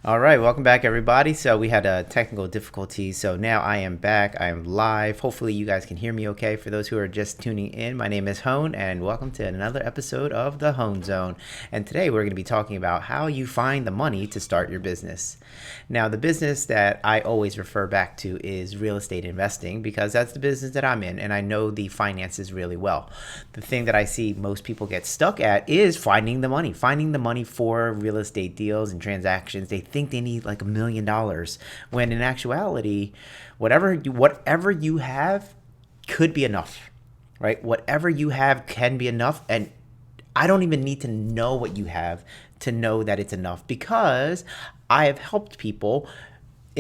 All right, welcome back, everybody. So we had a technical difficulty. So now I am back. I am live. Hopefully, you guys can hear me okay. For those who are just tuning in, my name is Hone, and welcome to another episode of the Hone Zone. And today we're going to be talking about how you find the money to start your business. Now, the business that I always refer back to is real estate investing because that's the business that I'm in, and I know the finances really well. The thing that I see most people get stuck at is finding the money for real estate deals and transactions. They think they need like $1 million when in actuality, whatever you have could be enough, right? Whatever you have can be enough, and I don't even need to know what you have to know that it's enough because I have helped people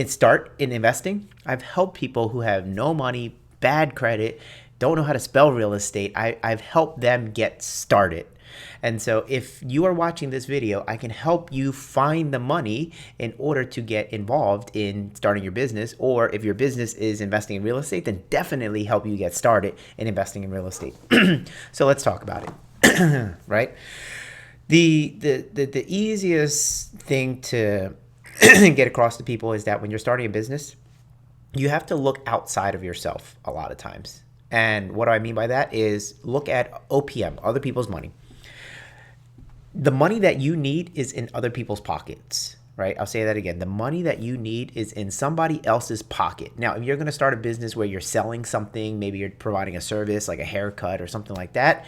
start in investing. I've helped people who have no money, bad credit, don't know how to spell real estate. I've helped them get started. And so if you are watching this video, I can help you find the money in order to get involved in starting your business. Or if your business is investing in real estate, then definitely help you get started in investing in real estate. So let's talk about it, right? The easiest thing to get across to people is that when you're starting a business, you have to look outside of yourself a lot of times. And what do I mean by that is look at OPM, other people's money. The money that you need is in other people's pockets, right? I'll say that again. The money that you need is in somebody else's pocket. Now, if you're going to start a business where you're selling something, maybe you're providing a service like a haircut or something like that,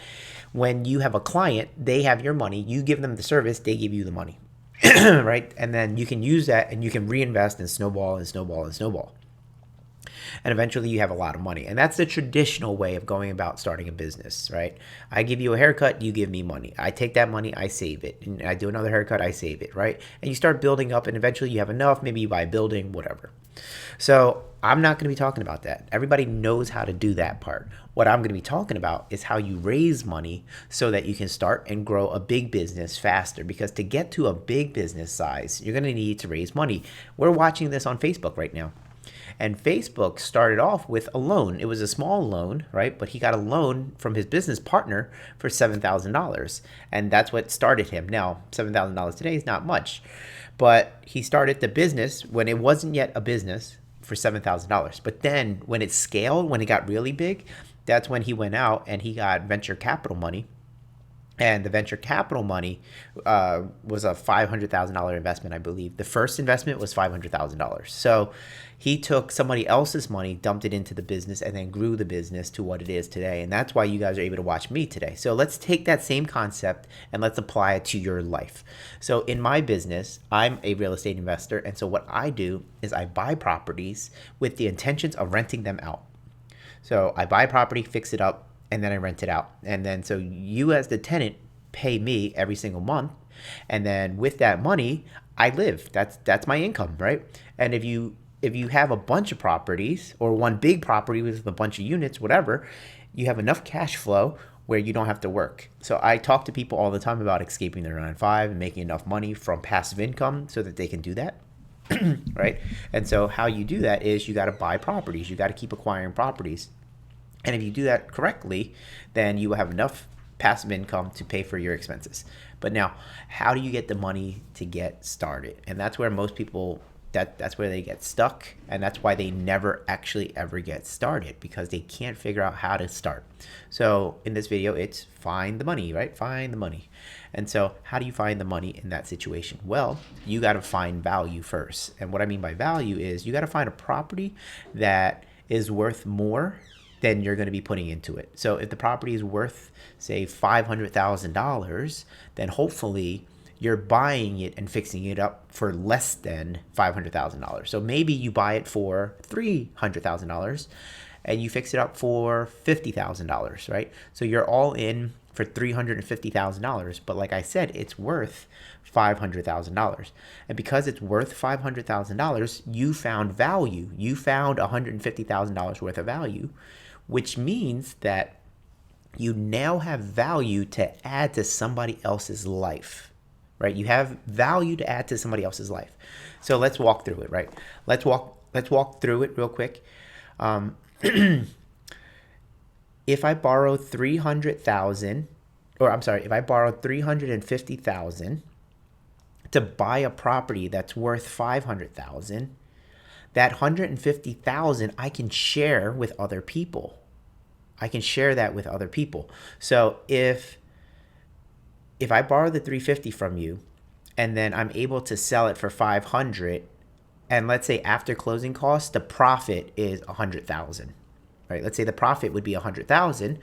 when you have a client, they have your money, you give them the service, they give you the money, right? And then you can use that and you can reinvest and snowball and snowball and snowball. And eventually you have a lot of money. And that's the traditional way of going about starting a business, right? I give you a haircut, you give me money. I take that money, I save it. And I do another haircut, I save it, right? And you start building up and eventually you have enough. Maybe you buy a building, whatever. So I'm not going to be talking about that. Everybody knows how to do that part. What I'm going to be talking about is how you raise money so that you can start and grow a big business faster. Because to get to a big business size, you're going to need to raise money. We're watching this on Facebook right now. And Facebook started off with a loan. It was a small loan, right? But he got a loan from his business partner for $7,000. And that's what started him. Now, $7,000 today is not much. But he started the business when it wasn't yet a business for $7,000. But then when it scaled, when it got really big, that's when he went out and he got venture capital money. And the venture capital money was a $500,000 investment, I believe. The first investment was $500,000. So he took somebody else's money, dumped it into the business, and then grew the business to what it is today. And that's why you guys are able to watch me today. So let's take that same concept and let's apply it to your life. So in my business, I'm a real estate investor. And so what I do is I buy properties with the intentions of renting them out. So I buy property, fix it up, and then I rent it out. And then so you as the tenant pay me every single month. And then with that money, I live. That's my income, right? And if you have a bunch of properties or one big property with a bunch of units, whatever, you have enough cash flow where you don't have to work. So I talk to people all the time about escaping their 9 to 5 and making enough money from passive income so that they can do that. Right? And so how you do that is you got to buy properties. You got to keep acquiring properties. And if you do that correctly, then you will have enough passive income to pay for your expenses. But now, how do you get the money to get started? And that's where most people, that's where they get stuck. And that's why they never actually ever get started because they can't figure out how to start. So in this video, it's find the money, right? Find the money. And so how do you find the money in that situation? Well, you got to find value first. And what I mean by value is you got to find a property that is worth more than you're going to be putting into it. So if the property is worth, say, $500,000, then hopefully you're buying it and fixing it up for less than $500,000. So maybe you buy it for $300,000 and you fix it up for $50,000, right? So you're all in for $350,000. But like I said, it's worth $500,000. And because it's worth $500,000, you found value. You found $150,000 worth of value, which means that you now have value to add to somebody else's life, right? You have value to add to somebody else's life. So let's walk through it, right? Let's walk through it real quick. If I borrow 300,000, or I'm sorry, if I borrow 350,000 to buy a property that's worth 500,000, that 150,000 I can share with other people. I can share that with other people. So if I borrow the 350 from you and then I'm able to sell it for 500, and let's say after closing costs the profit is 100,000, right? Let's say the profit would be 100,000.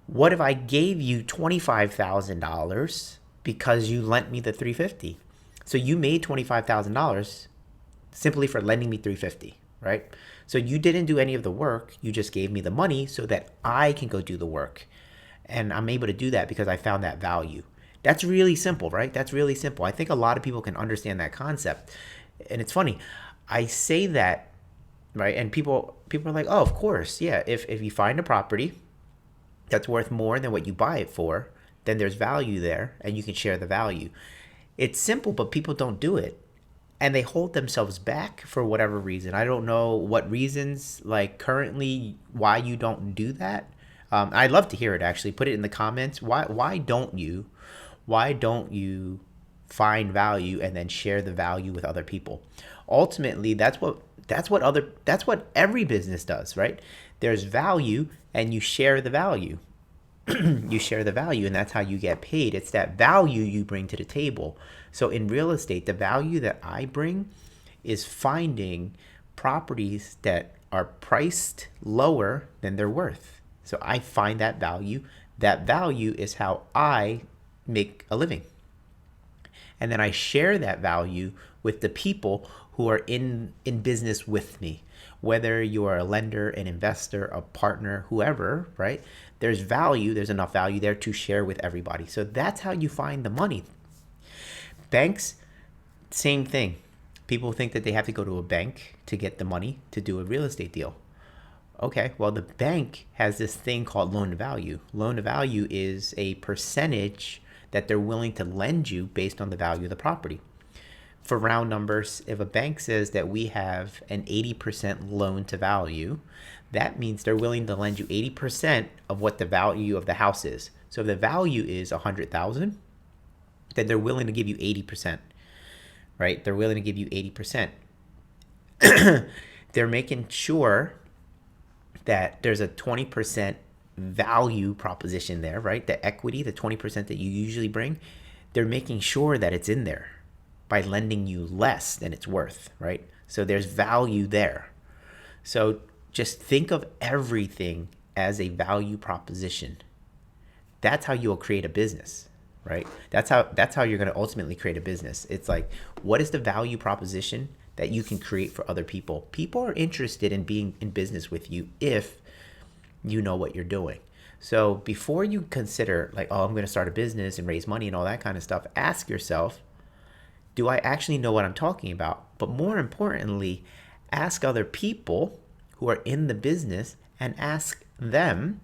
What if I gave you $25,000 because you lent me the 350? So you made $25,000 simply for lending me 350, right? So you didn't do any of the work. You just gave me the money so that I can go do the work. And I'm able to do that because I found that value. That's really simple, right? That's really simple. I think a lot of people can understand that concept. And it's funny. I say that, right? And people are like, "Oh, of course. Yeah, if you find a property that's worth more than what you buy it for, then there's value there and you can share the value." It's simple, but people don't do it. And they hold themselves back for whatever reason. I don't know what reasons, like currently, why you don't do that. I'd love to hear it actually. Put it in the comments. Why don't you? Why don't you find value and then share the value with other people? Ultimately, that's what every business does, right? There's value and you share the value. You share the value and that's how you get paid. It's that value you bring to the table. So in real estate, the value that I bring is finding properties that are priced lower than they're worth. So I find that value. That value is how I make a living. And then I share that value with the people who are in business with me. Whether you are a lender, an investor, a partner, whoever, right? There's value, there's enough value there to share with everybody. So that's how you find the money. Banks, same thing. People think that they have to go to a bank to get the money to do a real estate deal. Okay, well, the bank has this thing called loan to value. Loan to value is a percentage that they're willing to lend you based on the value of the property. For round numbers, if a bank says that we have an 80% loan to value, that means they're willing to lend you 80% of what the value of the house is. So if the value is 100,000, then they're willing to give you 80%, right? They're willing to give you 80%. They're making sure that there's a 20% value proposition there, right? The equity, the 20% that you usually bring, they're making sure that it's in there by lending you less than it's worth, right? So there's value there. So just think of everything as a value proposition. That's how you'll create a business, right? That's how you're going to ultimately create a business. It's like, what is the value proposition that you can create for other people? People are interested in being in business with you if you know what you're doing. So before you consider like, oh, I'm going to start a business and raise money and all that kind of stuff, ask yourself, do I actually know what I'm talking about? But more importantly, ask other people who are in the business and ask them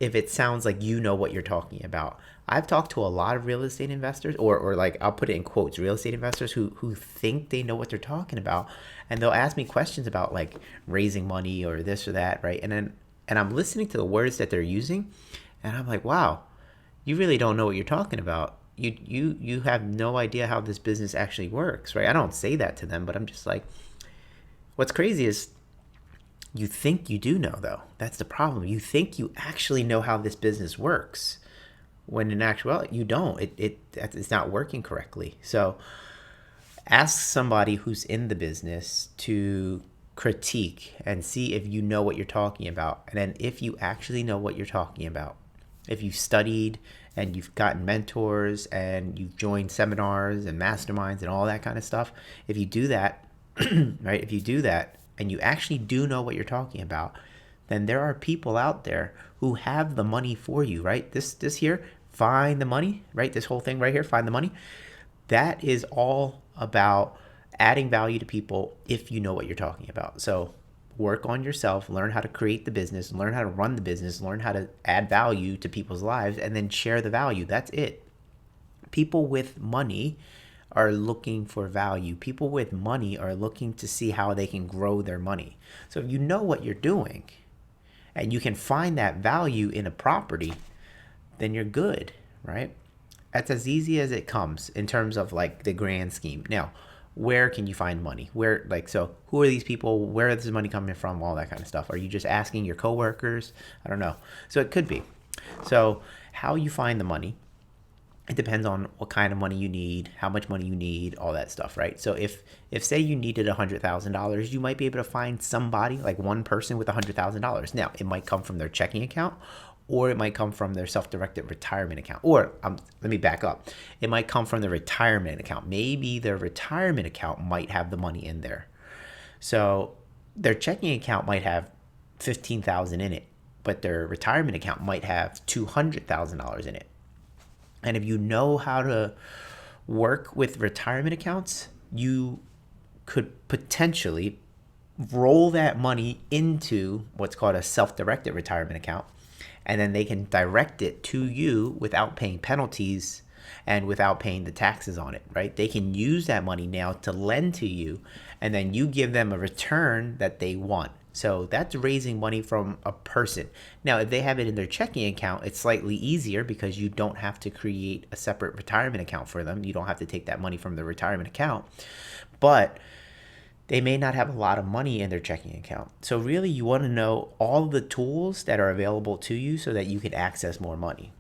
if it sounds like you know what you're talking about. I've talked to a lot of real estate investors, or like I'll put it in quotes, real estate investors who think they know what they're talking about. And they'll ask me questions about like raising money or this or that, right? And I'm listening to the words that they're using and I'm like, wow, you really don't know what you're talking about. You have no idea how this business actually works, right? I don't say that to them, but I'm just like, what's crazy is you think you do know, though. That's the problem. You think you actually know how this business works, when in actuality you don't. It's not working correctly. So ask somebody who's in the business to critique and see if you know what you're talking about. And then if you actually know what you're talking about, if you've studied and you've gotten mentors and you've joined seminars and masterminds and all that kind of stuff, if you do that, right, if you do that and you actually do know what you're talking about, then there are people out there who have the money for you, right? This here, find the money, right? This whole thing right here, find the money. That is all about adding value to people if you know what you're talking about. So work on yourself, learn how to create the business, learn how to run the business, learn how to add value to people's lives, and then share the value. That's it. People with money are looking for value. People with money are looking to see how they can grow their money. So if you know what you're doing and you can find that value in a property, then you're good, right? That's as easy as it comes in terms of like the grand scheme. Now, where can you find money? Where, like, so who are these people? Where is this money coming from? All that kind of stuff. Are you just asking your coworkers? I don't know. So it could be. So how you find the money, it depends on what kind of money you need, how much money you need, all that stuff, right? So if say you needed $100,000, you might be able to find somebody, like one person with $100,000. Now it might come from their checking account, or it might come from their self-directed retirement account. Or let me back up. It might come from the retirement account. Maybe their retirement account might have the money in there. So their checking account might have 15,000 in it, but their retirement account might have $200,000 in it. And if you know how to work with retirement accounts, you could potentially roll that money into what's called a self-directed retirement account. And then they can direct it to you without paying penalties and without paying the taxes on it, right? They can use that money now to lend to you, and then you give them a return that they want. So that's raising money from a person. Now, if they have it in their checking account, it's slightly easier because you don't have to create a separate retirement account for them. You don't have to take that money from the retirement account. But they may not have a lot of money in their checking account. So really, you want to know all the tools that are available to you so that you can access more money.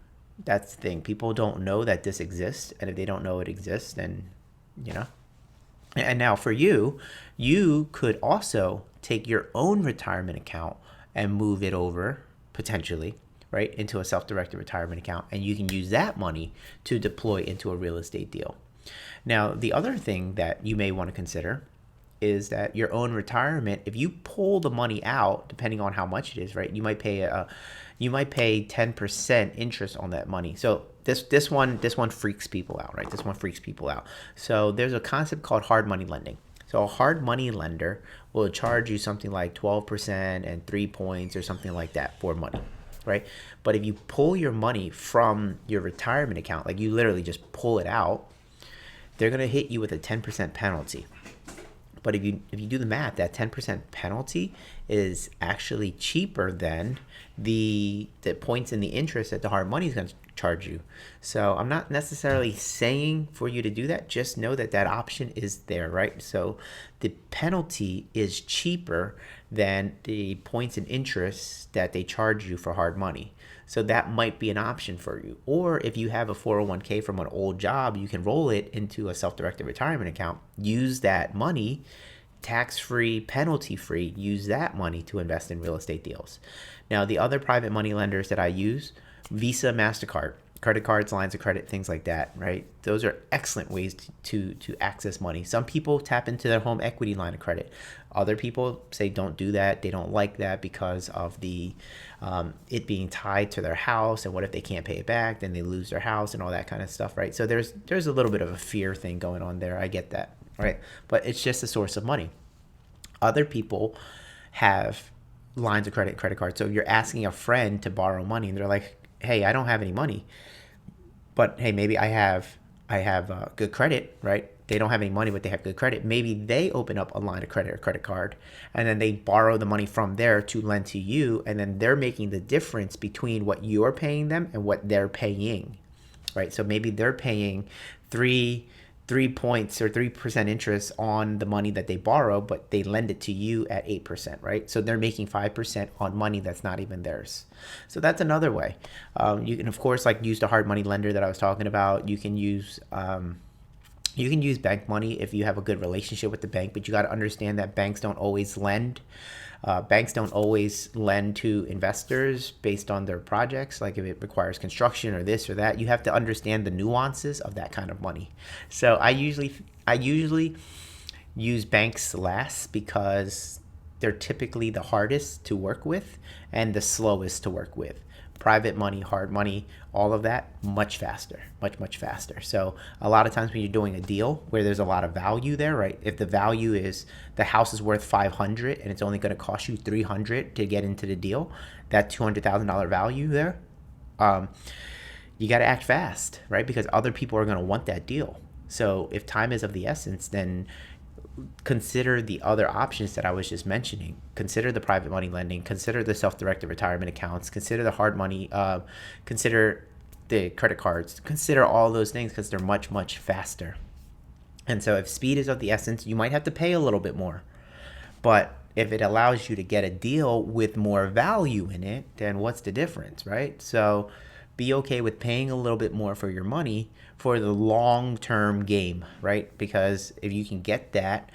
That's the thing. People don't know that this exists. And if they don't know it exists, then, you know. And now for you, you could also take your own retirement account and move it over potentially, right, into a self-directed retirement account. And you can use that money to deploy into a real estate deal. Now, the other thing that you may want to consider is that your own retirement, if you pull the money out, depending on how much it is, right, you might pay 10% interest on that money. So this one freaks people out, right? This one freaks people out. So there's a concept called hard money lending. So a hard money lender will charge you something like 12% and 3 points or something like that for money, right? But if you pull your money from your retirement account, like you literally just pull it out, they're going to hit you with a 10% penalty. But if you do the math, that 10% penalty is actually cheaper than the points and the interest that the hard money is going to charge you. So I'm not necessarily saying for you to do that. Just know that that option is there, right? So the penalty is cheaper than the points and interest that they charge you for hard money. So that might be an option for you. Or if you have a 401k from an old job, you can roll it into a self-directed retirement account. Use that money, tax-free, penalty-free, use that money to invest in real estate deals. Now, the other private money lenders that I use, Visa, MasterCard, credit cards, lines of credit, things like that, right? Those are excellent ways to access money. Some people tap into their home equity line of credit. Other people say don't do that. They don't like that because of the it being tied to their house, and what if they can't pay it back, then they lose their house and all that kind of stuff, right? So there's a little bit of a fear thing going on there. I get that, right? But it's just a source of money. Other people have lines of credit, credit cards. So you're asking a friend to borrow money, and they're like, hey, I don't have any money, but hey, maybe I have good credit, right? They don't have any money, but they have good credit. Maybe they open up a line of credit or credit card, and then they borrow the money from there to lend to you, and then they're making the difference between what you're paying them and what they're paying, right? So maybe they're paying 3 points or 3% interest on the money that they borrow, but they lend it to you at 8%, right? So they're making 5% on money that's not even theirs. So that's another way. You can, of course, like use the hard money lender that I was talking about. You can use bank money if you have a good relationship with the bank, but you got to understand that banks don't always lend. Banks don't always lend to investors based on their projects. Like if it requires construction or this or that, you have to understand the nuances of that kind of money. So I usually use banks last because they're typically the hardest to work with and the slowest to work with. Private money, hard money, all of that, much faster, much faster. So a lot of times when you're doing a deal where there's a lot of value there, right? If the value is the house is worth $500 and it's only going to cost you $300 to get into the deal, that $200,000 value there, you got to act fast, right? Because other people are going to want that deal. So if time is of the essence, then consider the other options that I was just mentioning. Consider the private money lending, consider the self-directed retirement accounts, consider the hard money, consider the credit cards. Consider all those things because they're much, much faster. And so if speed is of the essence, you might have to pay a little bit more. But if it allows you to get a deal with more value in it, then what's the difference, right? So be okay with paying a little bit more for your money for the long-term game, right? Because if you can get that,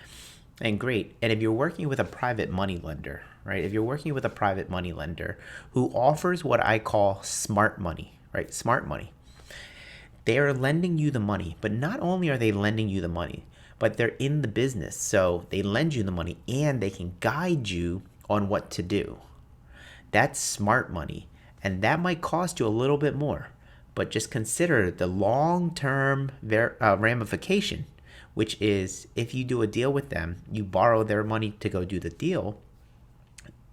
and great. And if you're working with a private money lender, right? If you're working with a private money lender who offers what I call smart money, right? Smart money. They are lending you the money, but not only are they lending you the money, but they're in the business. So they lend you the money and they can guide you on what to do. That's smart money. And that might cost you a little bit more, but just consider the long-term ramification, which is if you do a deal with them, you borrow their money to go do the deal.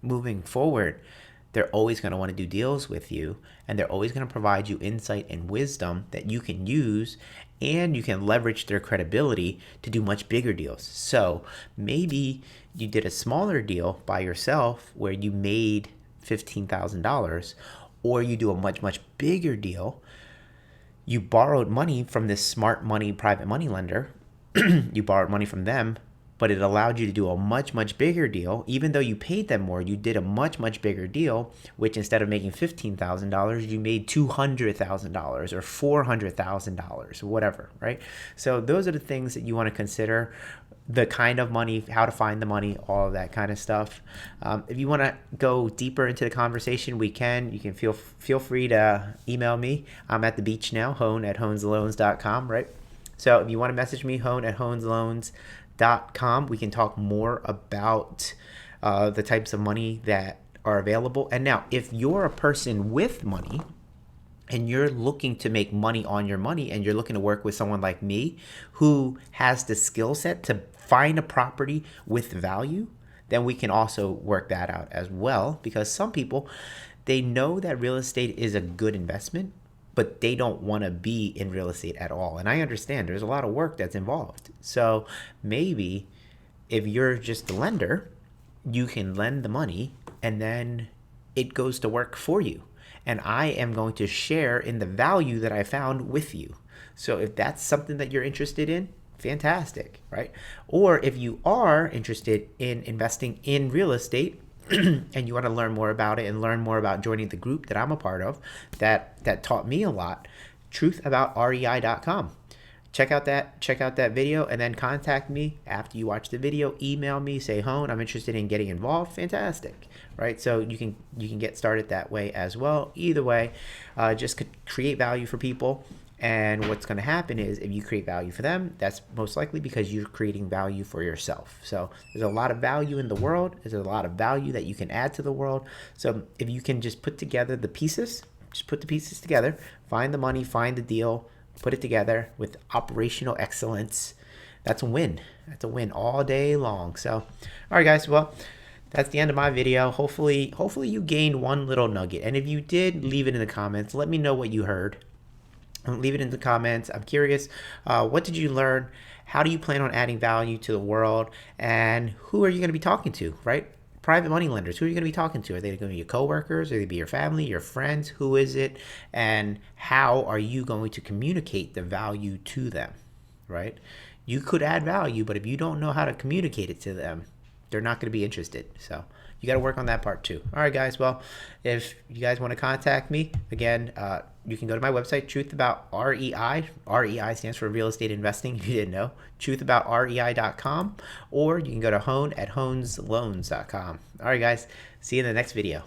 Moving forward, they're always going to want to do deals with you, and they're always going to provide you insight and wisdom that you can use, and you can leverage their credibility to do much bigger deals. So maybe you did a smaller deal by yourself where you made $15,000, or you do a much, much bigger deal. You borrowed money from this smart money private money lender. You borrowed money from them, but it allowed you to do a much, much bigger deal. Even though you paid them more, you did a much, much bigger deal, which instead of making $15,000, you made $200,000 or $400,000 or whatever, right? So those are the things that you want to consider. The kind of money, how to find the money, all of that kind of stuff. If you want to go deeper into the conversation, we can. You can feel free to email me. I'm at the beach now, hone@honesloans.com, right? So if you want to message me, hone@honesloans.com, we can talk more about the types of money that are available. And now, if you're a person with money and you're looking to make money on your money and you're looking to work with someone like me who has the skill set to find a property with value, then we can also work that out as well. Because some people, they know that real estate is a good investment, but they don't want to be in real estate at all. And I understand there's a lot of work that's involved. So maybe if you're just the lender, you can lend the money and then it goes to work for you. And I am going to share in the value that I found with you. So if that's something that you're interested in, fantastic, right? Or if you are interested in investing in real estate and you want to learn more about it and learn more about joining the group that I'm a part of that taught me a lot, truthaboutrei.com. Check out that video and then contact me after you watch the video. Email me, say, Hone, I'm interested in getting involved. Fantastic, right? So you can get started that way as well. Either way, just create value for people. And what's going to happen is if you create value for them, that's most likely because you're creating value for yourself. So there's a lot of value in the world. There's a lot of value that you can add to the world. So if you can just put together the pieces, just put the pieces together, find the money, find the deal, put it together with operational excellence, that's a win. That's a win all day long. So, all right, guys. Well, that's the end of my video. Hopefully you gained one little nugget. And if you did, leave it in the comments. Let me know what you heard. Leave it in the comments. I'm curious. What did you learn? How do you plan on adding value to the world? And who are you going to be talking to, right? Private money lenders. Who are you going to be talking to? Are they going to be your coworkers? Are they going to be your family, your friends? Who is it? And how are you going to communicate the value to them, right? You could add value, but if you don't know how to communicate it to them, they're not going to be interested. So you got to work on that part too. All right, guys. Well, if you guys want to contact me, again, you can go to my website, Truth About REI. REI stands for Real Estate Investing, if you didn't know. TruthAboutREI.com. Or you can go to hone@honesloans.com. All right, guys. See you in the next video.